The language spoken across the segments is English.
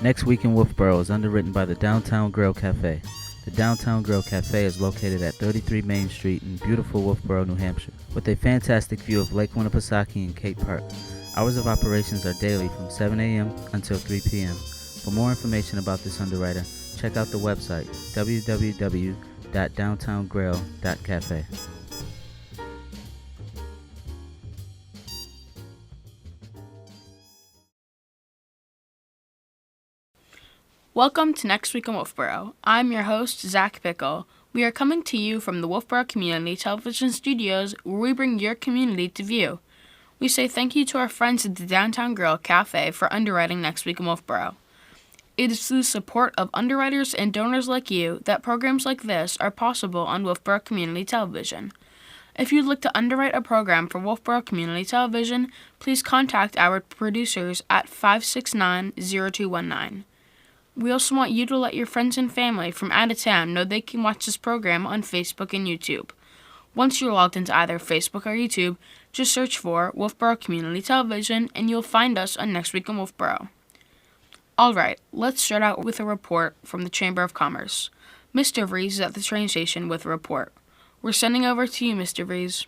Next Week in Wolfeboro is underwritten by the Downtown Grill Cafe. The Downtown Grill Cafe is located at 33 Main Street in beautiful Wolfeboro, New Hampshire, with a fantastic view of Lake Winnipesaukee and Cate Park. Hours of operations are daily from 7 a.m. until 3 p.m. For more information about this underwriter, check out the website www.downtowngrill.cafe. Welcome to Next Week in Wolfeboro. I'm your host, Zach Pickle. We are coming to you from the Wolfeboro Community Television studios, where we bring your community to view. We say thank you to our friends at the Downtown Grill Cafe for underwriting Next Week in Wolfeboro. It is through the support of underwriters and donors like you that programs like this are possible on Wolfeboro Community Television. If you'd like to underwrite a program for Wolfeboro Community Television, please contact our producers at 569-0219. We also want you to let your friends and family from out of town know they can watch this program on Facebook and YouTube. Once you're logged into either Facebook or YouTube, just search for Wolfeboro Community Television and you'll find us on Next Week in Wolfeboro. Alright, let's start out with a report from the Chamber of Commerce. Mr. Vries is at the train station with a report. We're sending over to you, Mr. Vries.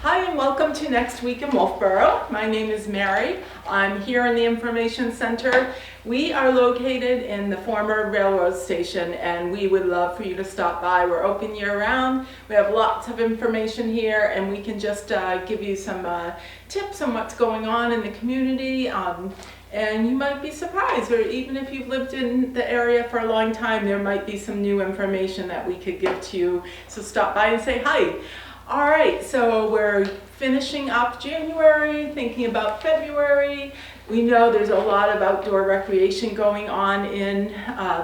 Hi and welcome to Next Week in Wolfeboro. My name is Mary. I'm here in the Information Center. We are located in the former railroad station and we would love for you to stop by. We're open year-round. We have lots of information here and we can just give you some tips on what's going on in the community. And you might be surprised, or even if you've lived in the area for a long time, there might be some new information that we could give to you. So stop by and say hi. All right, so we're finishing up January, thinking about February. We know there's a lot of outdoor recreation going on in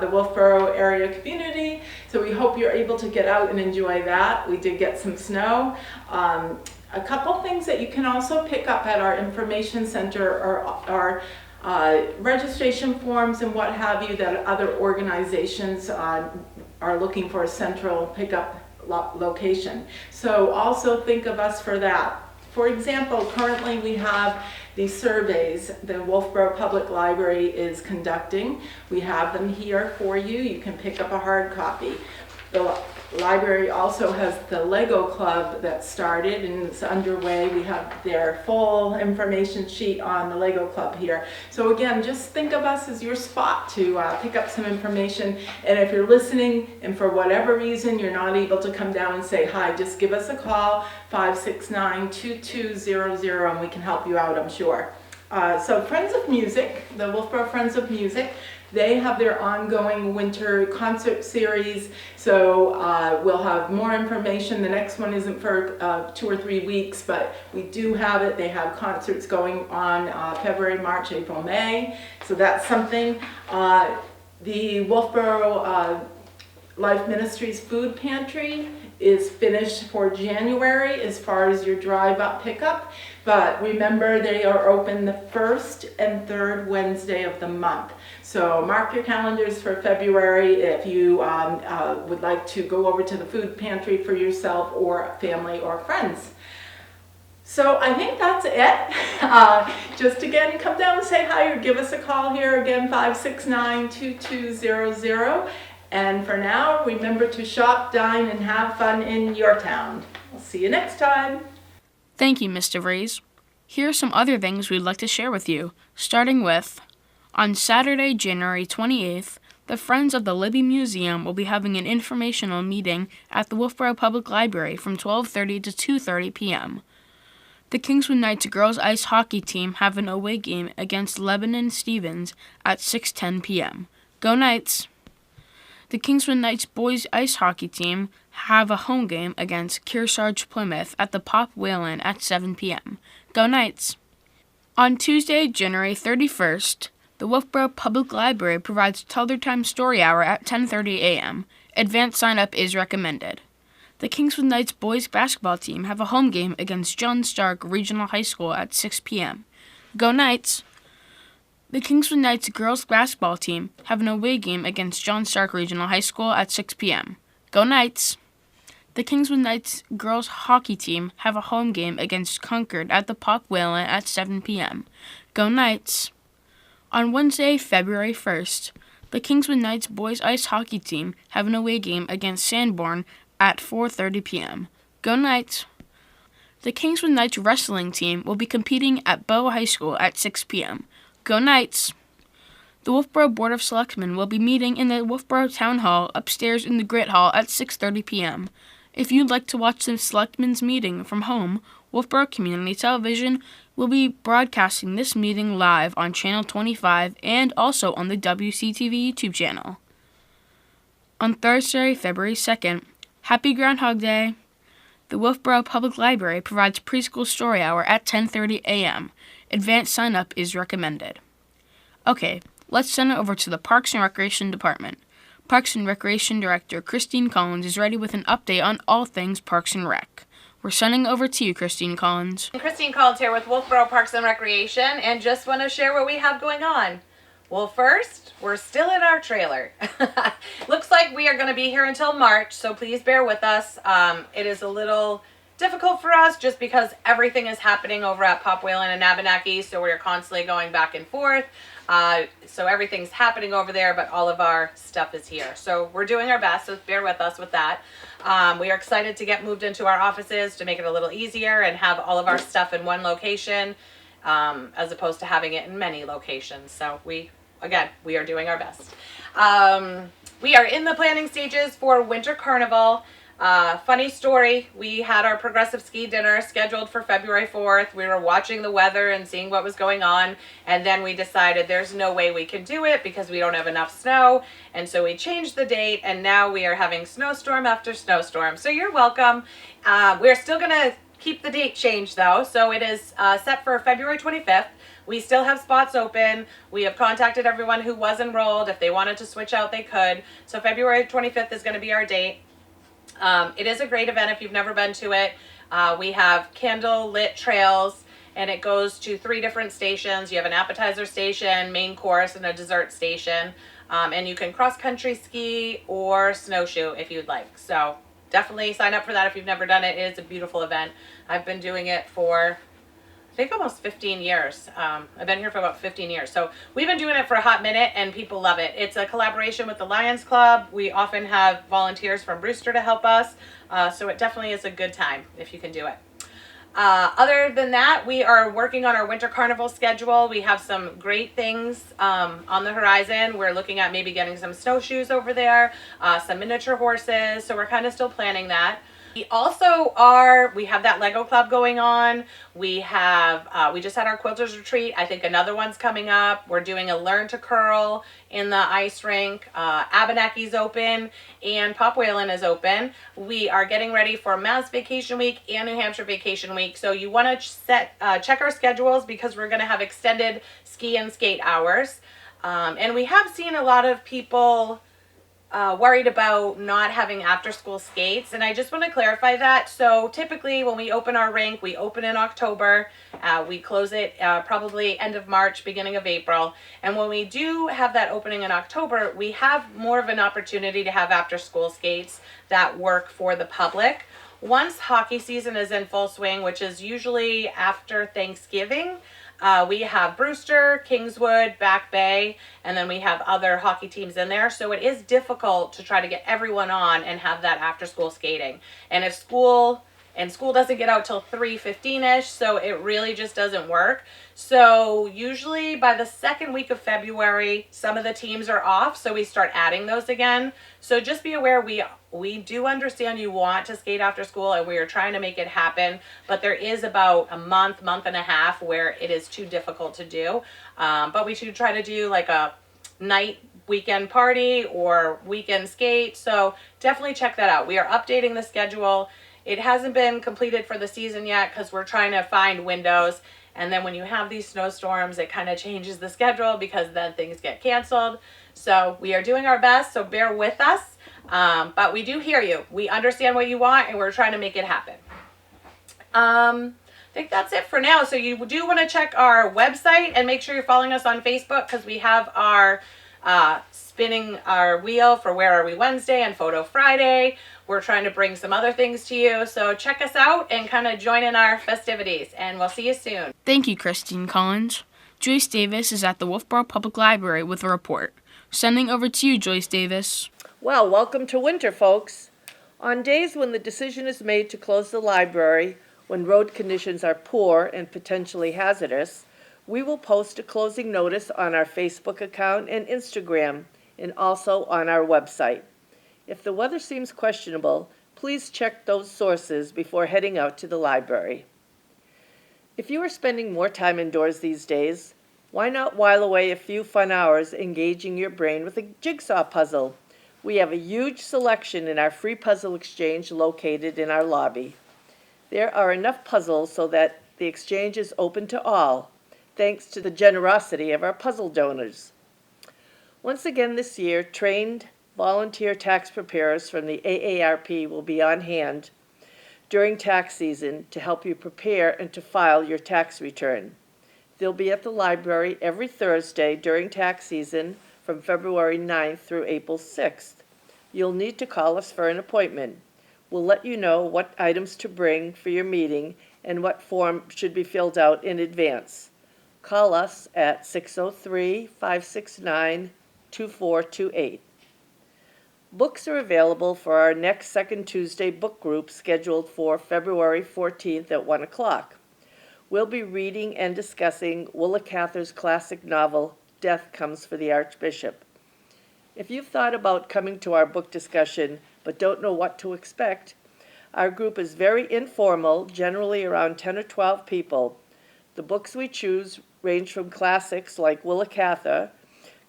the Wolfeboro area community, so we hope you're able to get out and enjoy that. We did get some snow. A couple things that you can also pick up at our information center are registration forms and what have you that other organizations are looking for a central pickup location. So also think of us for that. For example, currently we have these surveys the Wolfeboro Public Library is conducting. We have them here for you. You can pick up a hard copy. The library also has the Lego Club that started and it's underway. We have their full information sheet on the Lego Club here. So again, just think of us as your spot to pick up some information. And if you're listening and for whatever reason you're not able to come down and say hi, just give us a call, 569-2200, and we can help you out, I'm sure. So Friends of Music, the Wolfeboro Friends of Music, they have their ongoing winter concert series, so we'll have more information. The next one isn't for 2 or 3 weeks, but we do have it. They have concerts going on February, March, April, May, so that's something. The Wolfeboro Life Ministries Food Pantry is finished for January as far as your drive-up pickup, but remember they are open the first and third Wednesday of the month. So mark your calendars for February if you would like to go over to the food pantry for yourself or family or friends. So I think that's it. Just again, come down and say hi or give us a call here again, 569-2200. And for now, remember to shop, dine, and have fun in your town. We'll see you next time. Thank you, Mr. Vries. Here are some other things we'd like to share with you, starting with, on Saturday, January 28th, the Friends of the Libby Museum will be having an informational meeting at the Wolfeboro Public Library from 12:30 to 2:30 p.m. The Kingswood Knights girls ice hockey team have an away game against Lebanon Stevens at 6:10 p.m. Go Knights! The Kingswood Knights boys ice hockey team have a home game against Kearsarge Plymouth at the Pop Whalen at 7 p.m. Go Knights! On Tuesday, January 31st, the Wolfeboro Public Library provides Tether Time Story Hour at 10:30 a.m. Advanced sign-up is recommended. The Kingswood Knights boys basketball team have a home game against John Stark Regional High School at 6 p.m. Go Knights! The Kingswood Knights girls basketball team have an away game against John Stark Regional High School at 6 p.m. Go Knights! The Kingswood Knights girls hockey team have a home game against Concord at the Pop Whalen at 7 p.m. Go Knights! On Wednesday, February 1st, the Kingswood Knights boys ice hockey team have an away game against Sanborn at 4:30 p.m. Go Knights! The Kingswood Knights wrestling team will be competing at Bow High School at 6 p.m. Go Knights! The Wolfeboro Board of Selectmen will be meeting in the Wolfeboro Town Hall upstairs in the Grit Hall at 6:30 p.m. If you'd like to watch the Selectmen's meeting from home, Wolfeboro Community Television will be broadcasting this meeting live on Channel 25 and also on the WCTV YouTube channel. On Thursday, February 2nd, Happy Groundhog Day! The Wolfeboro Public Library provides preschool story hour at 10:30 a.m. Advanced sign-up is recommended. Okay, let's send it over to the Parks and Recreation Department. Parks and Recreation Director Christine Collins is ready with an update on all things Parks and Rec. We're sending over to you, Christine Collins. Christine Collins here with Wolfeboro Parks and Recreation, and just want to share what we have going on. Well, first, we're still in our trailer. Looks like we are going to be here until March, so please bear with us. It is a little difficult for us just because everything is happening over at Pop Whalen and Abenaki, so we're constantly going back and forth. So everything's happening over there, but all of our stuff is here. So we're doing our best, so bear with us with that. We are excited to get moved into our offices to make it a little easier and have all of our stuff in one location, as opposed to having it in many locations. So we are doing our best. We are in the planning stages for Winter Carnival. Funny story, we had our progressive ski dinner scheduled for February 4th. We were watching the weather and seeing what was going on, and then we decided there's no way we can do it because we don't have enough snow, and so we changed the date, and now we are having snowstorm after snowstorm. So you're welcome. We're still going to keep the date changed though, so it is set for February 25th. We still have spots open. We have contacted everyone who was enrolled. If they wanted to switch out, they could. So February 25th is going to be our date. It is a great event if you've never been to it. We have candle lit trails, and it goes to 3 different stations. You have an appetizer station, main course, and a dessert station. And you can cross-country ski or snowshoe if you'd like. So definitely sign up for that if you've never done it. It is a beautiful event. I've been doing it for, I think, almost 15 years. I've been here for about 15 years. So we've been doing it for a hot minute, and people love it. It's a collaboration with the Lions Club. We often have volunteers from Brewster to help us. So it definitely is a good time if you can do it. Other than that, we are working on our Winter Carnival schedule. We have some great things on the horizon. We're looking at maybe getting some snowshoes over there, some miniature horses. So we're kind of still planning that. We also we have that Lego Club going on. We just had our Quilters Retreat. I think another one's coming up. We're doing a Learn to Curl in the ice rink. Abenaki's open and Pop Whalen is open. We are getting ready for Mass Vacation Week and New Hampshire Vacation Week. So you want to check our schedules because we're going to have extended ski and skate hours. And we have seen a lot of people worried about not having after-school skates, and I just want to clarify that. So typically when we open our rink, we open in October, we close it probably end of March, beginning of April, and when we do have that opening in October, we have more of an opportunity to have after-school skates that work for the public. Once hockey season is in full swing, which is usually after Thanksgiving, we have Brewster, Kingswood, Back Bay, and then we have other hockey teams in there. So it is difficult to try to get everyone on and have that after school skating. And if school doesn't get out till 3:15ish, so it really just doesn't work. So usually by the second week of February, some of the teams are off, so we start adding those again. So just be aware, we do understand you want to skate after school, and we are trying to make it happen, but there is about a month and a half where it is too difficult to do. But we should try to do like a night weekend party or weekend skate. So definitely check that out. We are updating the schedule. It hasn't been completed for the season yet because we're trying to find windows. And then when you have these snowstorms, it kind of changes the schedule because then things get canceled. So we are doing our best, so bear with us. But we do hear you. We understand what you want, and we're trying to make it happen. I think that's it for now. So you do want to check our website and make sure you're following us on Facebook because we have our spinning our wheel for Where Are We Wednesday and Photo Friday. We're trying to bring some other things to you. So check us out and kind of join in our festivities, and we'll see you soon. Thank you, Christine Collins. Joyce Davis is at the Wolfeboro Public Library with a report. Sending over to you, Joyce Davis. Well, welcome to winter, folks. On days when the decision is made to close the library, when road conditions are poor and potentially hazardous, we will post a closing notice on our Facebook account and Instagram, and also on our website. If the weather seems questionable, please check those sources before heading out to the library. If you are spending more time indoors these days, why not while away a few fun hours engaging your brain with a jigsaw puzzle? We have a huge selection in our free puzzle exchange located in our lobby. There are enough puzzles so that the exchange is open to all, thanks to the generosity of our puzzle donors. Once again this year, trained volunteer tax preparers from the AARP will be on hand during tax season to help you prepare and to file your tax return. They'll be at the library every Thursday during tax season from February 9th through April 6th. You'll need to call us for an appointment. We'll let you know what items to bring for your meeting and what form should be filled out in advance. Call us at 603-569-2428. Books are available for our next second Tuesday book group scheduled for February 14th at 1 o'clock. We'll be reading and discussing Willa Cather's classic novel, Death Comes for the Archbishop. If you've thought about coming to our book discussion but don't know what to expect, our group is very informal, generally around 10 or 12 people. The books we choose range from classics like Willa Cather,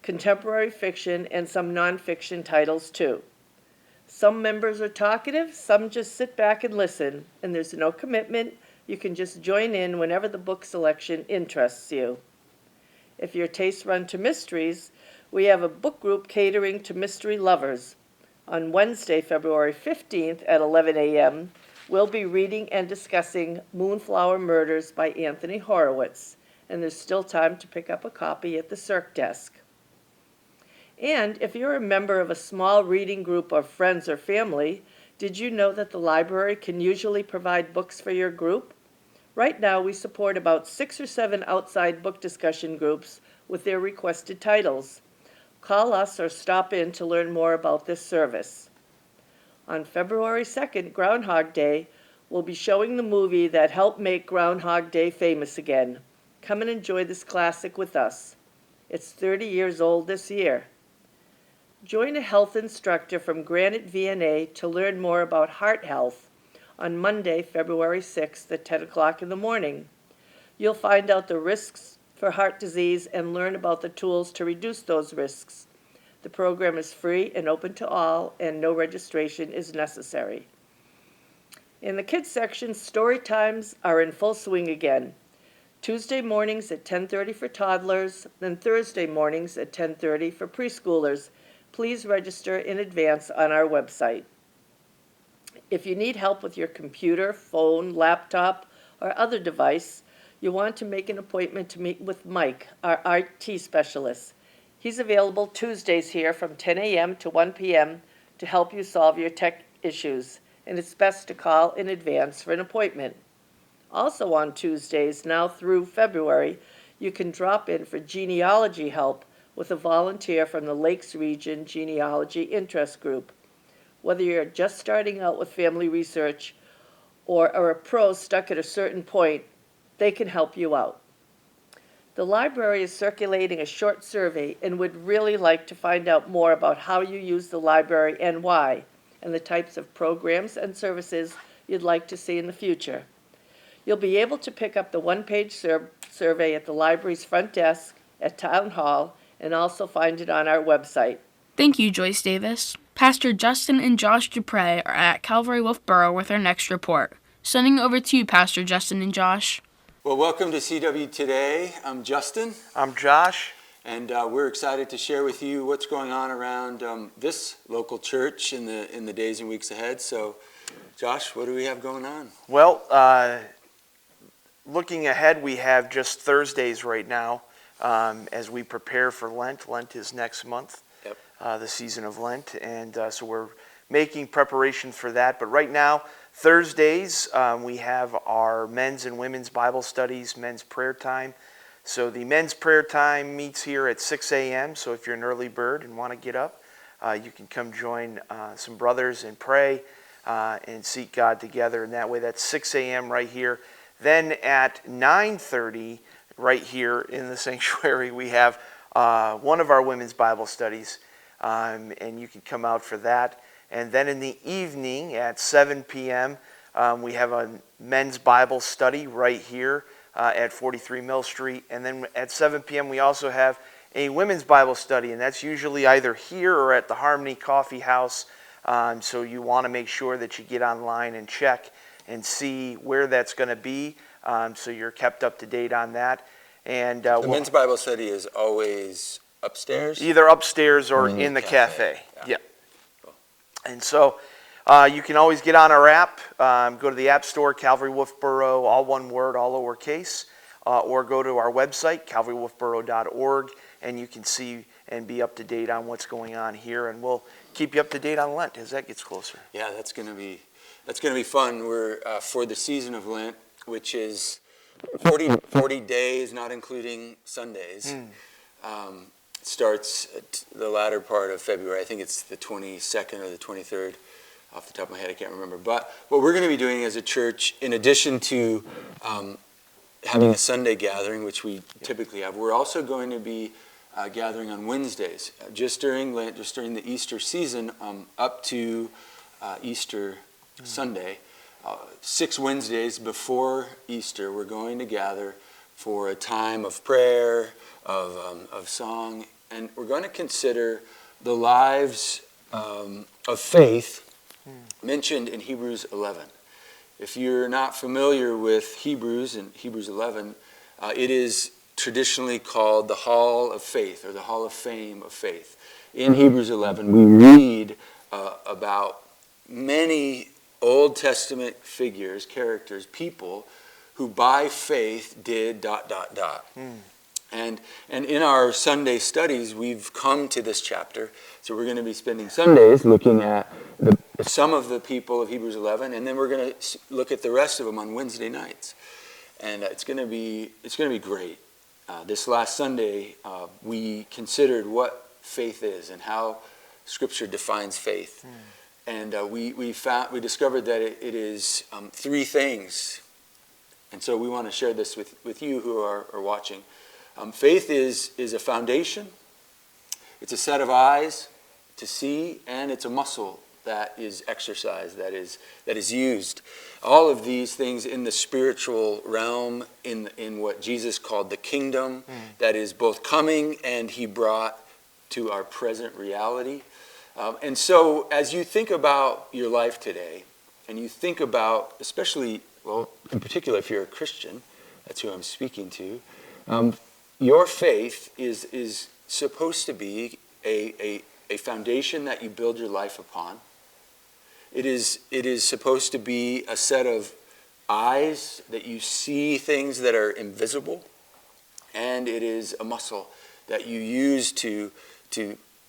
contemporary fiction, and some nonfiction titles too. Some members are talkative, some just sit back and listen, and there's no commitment. You can just join in whenever the book selection interests you. If your tastes run to mysteries, we have a book group catering to mystery lovers. On Wednesday, February 15th at 11 a.m., we'll be reading and discussing Moonflower Murders by Anthony Horowitz, and there's still time to pick up a copy at the Circ desk. And if you're a member of a small reading group of friends or family, did you know that the library can usually provide books for your group? Right now, we support about 6 or 7 outside book discussion groups with their requested titles. Call us or stop in to learn more about this service. On February 2nd, Groundhog Day, we'll be showing the movie that helped make Groundhog Day famous again. Come and enjoy this classic with us. It's 30 years old this year. Join a health instructor from Granite VNA to learn more about heart health on Monday, February 6th at 10 o'clock in the morning. You'll find out the risks for heart disease and learn about the tools to reduce those risks. The program is free and open to all, and no registration is necessary. In the kids section, story times are in full swing again. Tuesday mornings at 10:30 for toddlers, then Thursday mornings at 10:30 for preschoolers. Please register in advance on our website. If you need help with your computer, phone, laptop, or other device, you'll want to make an appointment to meet with Mike, our IT specialist. He's available Tuesdays here from 10 a.m. to 1 p.m. to help you solve your tech issues, and it's best to call in advance for an appointment. Also on Tuesdays, now through February, you can drop in for genealogy help with a volunteer from the Lakes Region Genealogy Interest Group. Whether you're just starting out with family research or are a pro stuck at a certain point, they can help you out. The library is circulating a short survey and would really like to find out more about how you use the library and why, and the types of programs and services you'd like to see in the future. You'll be able to pick up the one-page survey at the library's front desk, at Town Hall, and also find it on our website. Thank you, Joyce Davis. Pastor Justin and Josh Dupre are at Calvary Wolfeboro with our next report. Sending over to you, Pastor Justin and Josh. Well, welcome to CW Today. I'm Justin. I'm Josh. And we're excited to share with you what's going on around this local church in the days and weeks ahead. So, Josh, what do we have going on? Well, looking ahead, we have just Thursdays right now as we prepare for Lent. Lent is next month, the season of Lent, and so we're making preparation for that. But right now, Thursdays, we have our men's and women's Bible studies, men's prayer time, So the men's prayer time meets here at 6 a.m. So if you're an early bird and want to get up, you can come join some brothers and pray and seek God together. And that way, that's 6 a.m. right here. Then at 9:30, right here in the sanctuary, we have one of our women's Bible studies, and you can come out for that. And then in the evening at 7 p.m., we have a men's Bible study right here at 43 Mill Street. And then at 7 p.m., we also have a women's Bible study, and that's usually either here or at the Harmony Coffee House. So you want to make sure that you get online and check and see where that's going to be, so you're kept up to date on that. And the men's Bible study is always upstairs? Either upstairs or in the cafe. Yeah. Cool. And so you can always get on our app, go to the App Store, Calvary Wolfeboro, all one word, all lowercase, or go to our website, calvarywolfeboro.org, and you can see and be up to date on what's going on here, and we'll keep you up to date on Lent as that gets closer. Yeah, that's going to be fun. We're for the season of Lent, which is 40 days, not including Sundays. Starts at the latter part of February. I think it's the 22nd or the 23rd. Off the top of my head, I can't remember. But what we're going to be doing as a church, in addition to having a Sunday gathering, which we typically have, we're also going to be gathering on Wednesdays, just during Lent, just during the Easter season, up to Easter Sunday. 6 Wednesdays before Easter, we're going to gather for a time of prayer, of song, and we're going to consider the lives of faith mentioned in Hebrews 11. If you're not familiar with Hebrews and Hebrews 11, it is traditionally called the Hall of Faith, or the Hall of Fame of Faith. In Hebrews 11, we read about many Old Testament figures, characters, people who by faith did ... And in our Sunday studies, we've come to this chapter. So we're going to be spending Sundays looking at some of the people of Hebrews 11, and then we're going to look at the rest of them on Wednesday nights. And it's going to be great. This last Sunday, we considered what faith is and how Scripture defines faith. And we discovered that it is 3 things. And so we want to share this with you who are watching. Faith is a foundation, it's a set of eyes to see, and it's a muscle that is exercised, that is used. All of these things in the spiritual realm, in what Jesus called the kingdom, that is both coming and he brought to our present reality. And so as you think about your life today, and you think about, especially, well, in particular if you're a Christian, that's who I'm speaking to, your faith is supposed to be a foundation that you build your life upon. It is supposed to be a set of eyes that you see things that are invisible, and it is a muscle that you use to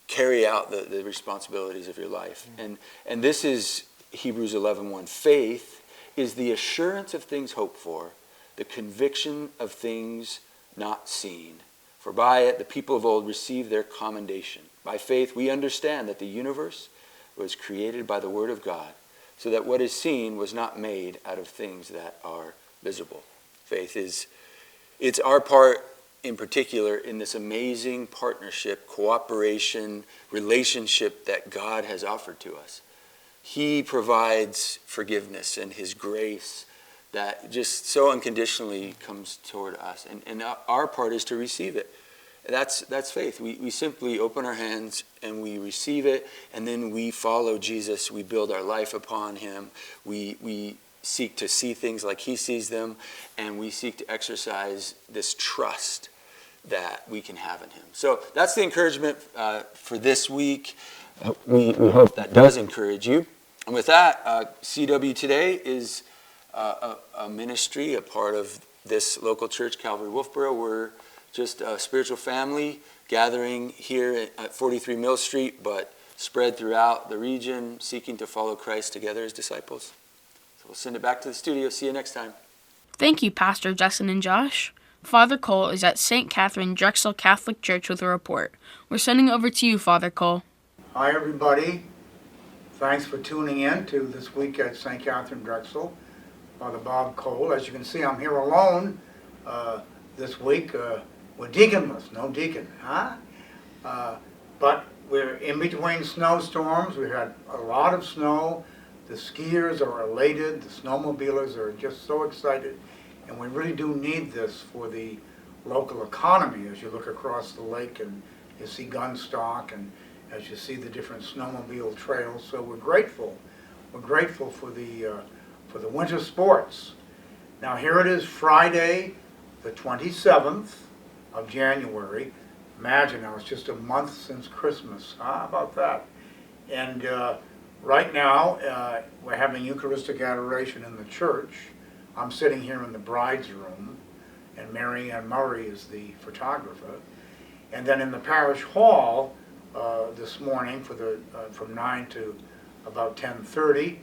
carry out the responsibilities of your life. And this is Hebrews 11:1. Faith is the assurance of things hoped for, the conviction of things not seen. For by it the people of old received their commendation. By faith we understand that the universe was created by the word of God, so that what is seen was not made out of things that are visible. Faith it's our part in particular in this amazing partnership, cooperation, relationship that God has offered to us. He provides forgiveness and his grace that just so unconditionally comes toward us. And our part is to receive it. That's faith. We simply open our hands and we receive it, and then we follow Jesus. We build our life upon him. We seek to see things like he sees them, and we seek to exercise this trust that we can have in him. So that's the encouragement for this week. We hope that does encourage you. And with that, CW Today is a ministry, a part of this local church, Calvary Wolfeboro. We're just a spiritual family gathering here at 43 Mill Street, but spread throughout the region, seeking to follow Christ together as disciples. So we'll send it back to the studio. See you next time. Thank you, Pastor Justin and Josh. Father Cole is at St. Katherine Drexel Catholic Church with a report. We're sending over to you, Father Cole. Hi, everybody. Thanks for tuning in to This Week at St. Katherine Drexel. Father Bob Cole. As you can see, I'm here alone this week. We're deaconless, no deacon, huh? But we're in between snowstorms. We had a lot of snow. The skiers are elated. The snowmobilers are just so excited. And we really do need this for the local economy as you look across the lake and you see Gunstock and as you see the different snowmobile trails. So we're grateful. We're grateful for the winter sports. Now here it is, Friday, the 27th of January. Imagine, now it's just a month since Christmas. How about that? And right now, we're having Eucharistic adoration in the church. I'm sitting here in the bride's room, and Mary Ann Murray is the photographer. And then in the parish hall this morning from 9 to about 10:30,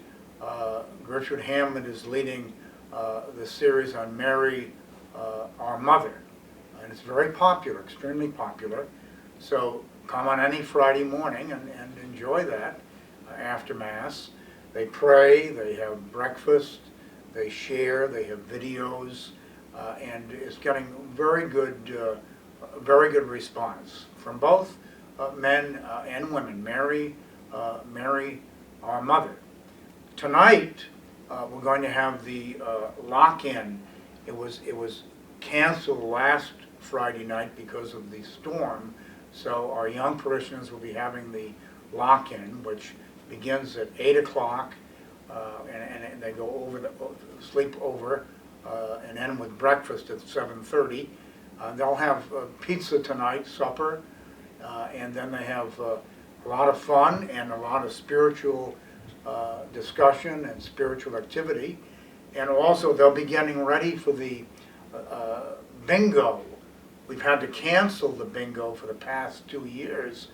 Gertrude Hamlin is leading the series on Mary, our Mother. And it's very popular, extremely popular. So come on any Friday morning and enjoy that after Mass. They pray, they have breakfast, they share, they have videos, and it's getting very good response from both men and women. Mary, our Mother. Tonight, we're going to have the lock-in. It was canceled last Friday night because of the storm, so our young parishioners will be having the lock-in, which begins at 8 o'clock, and they go over sleep over, and end with breakfast at 7:30. They'll have pizza tonight, supper, and then they have a lot of fun and a lot of spiritual discussion and spiritual activity. And also they'll be getting ready for the bingo. We've had to cancel the bingo for the past 2 years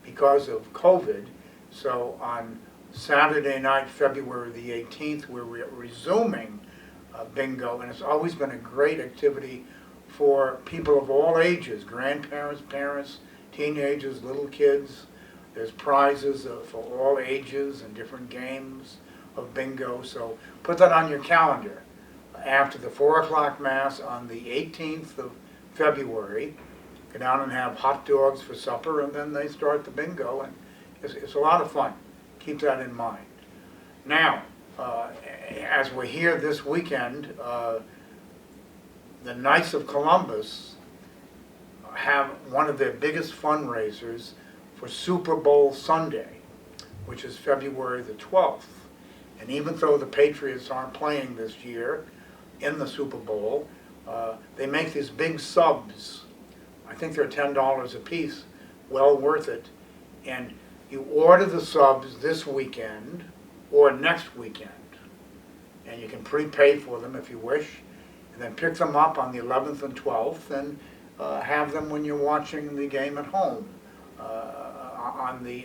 because of COVID. So on Saturday night, February the 18th, we're resuming bingo, and it's always been a great activity for people of all ages, grandparents, parents, teenagers, little kids. There's prizes for all ages and different games of bingo, so put that on your calendar. After the 4 o'clock Mass on the 18th of February, go down and have hot dogs for supper, and then they start the bingo, and it's a lot of fun. Keep that in mind. Now, as we're here this weekend, the Knights of Columbus have one of their biggest fundraisers for Super Bowl Sunday, which is February the 12th. And even though the Patriots aren't playing this year in the Super Bowl, they make these big subs. I think they're $10 a piece, well worth it. And you order the subs this weekend or next weekend, and you can prepay for them if you wish, and then pick them up on the 11th and 12th and have them when you're watching the game at home on the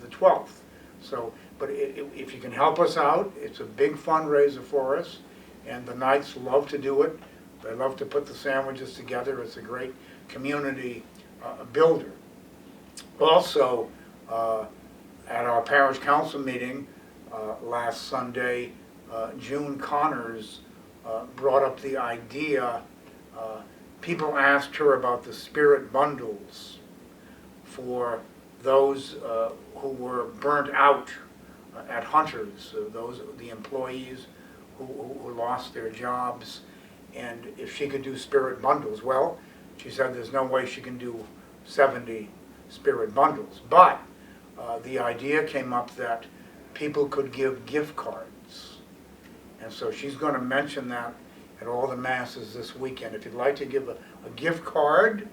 12th. So, but if you can help us out, it's a big fundraiser for us, and the Knights love to do it. They love to put the sandwiches together. It's a great community builder. Also, at our parish council meeting last Sunday, June Connors brought up the idea. People asked her about the spirit bundles for those who were burnt out at Hunters, the employees who lost their jobs, and if she could do spirit bundles. Well, she said there's no way she can do 70 spirit bundles, but the idea came up that people could give gift cards, and so she's going to mention that at all the masses this weekend. If you'd like to give a gift card,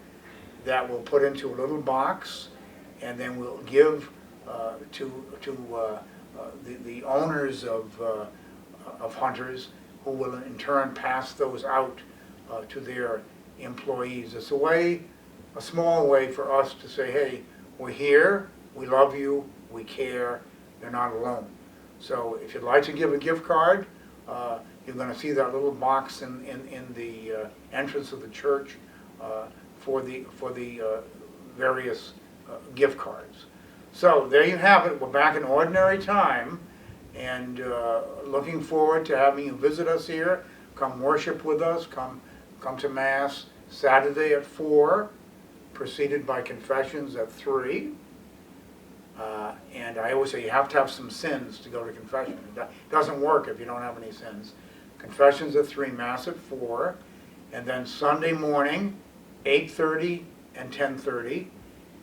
that we'll put into a little box, and then we'll give to the owners of Hunters, who will in turn pass those out to their employees. It's a small way for us to say, hey, we're here, we love you, we care, you're not alone. So if you'd like to give a gift card, You're going to see that little box in the entrance of the church for the various gift cards. So there you have it. We're back in ordinary time, and looking forward to having you visit us here. Come worship with us. Come to Mass Saturday at 4, preceded by confessions at 3. And I always say you have to have some sins to go to confession. It doesn't work if you don't have any sins. Confessions at 3, Mass at 4, and then Sunday morning, 8:30 and 10:30.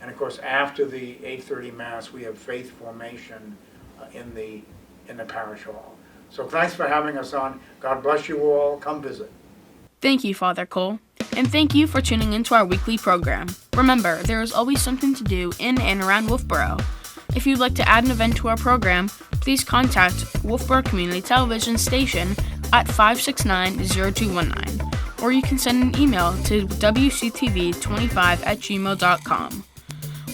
And of course, after the 8:30 Mass, we have faith formation in the parish hall. So thanks for having us on. God bless you all. Come visit. Thank you, Father Cole. And thank you for tuning into our weekly program. Remember, there is always something to do in and around Wolfeboro. If you'd like to add an event to our program, please contact Wolfeboro Community Television station at 569-0219, or you can send an email to wctv25@gmail.com.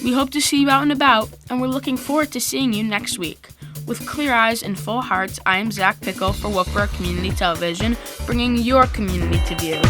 We hope to see you out and about, and we're looking forward to seeing you next week. With clear eyes and full hearts, I am Zach Pickle for Wolfeboro Community Television, bringing your community to view.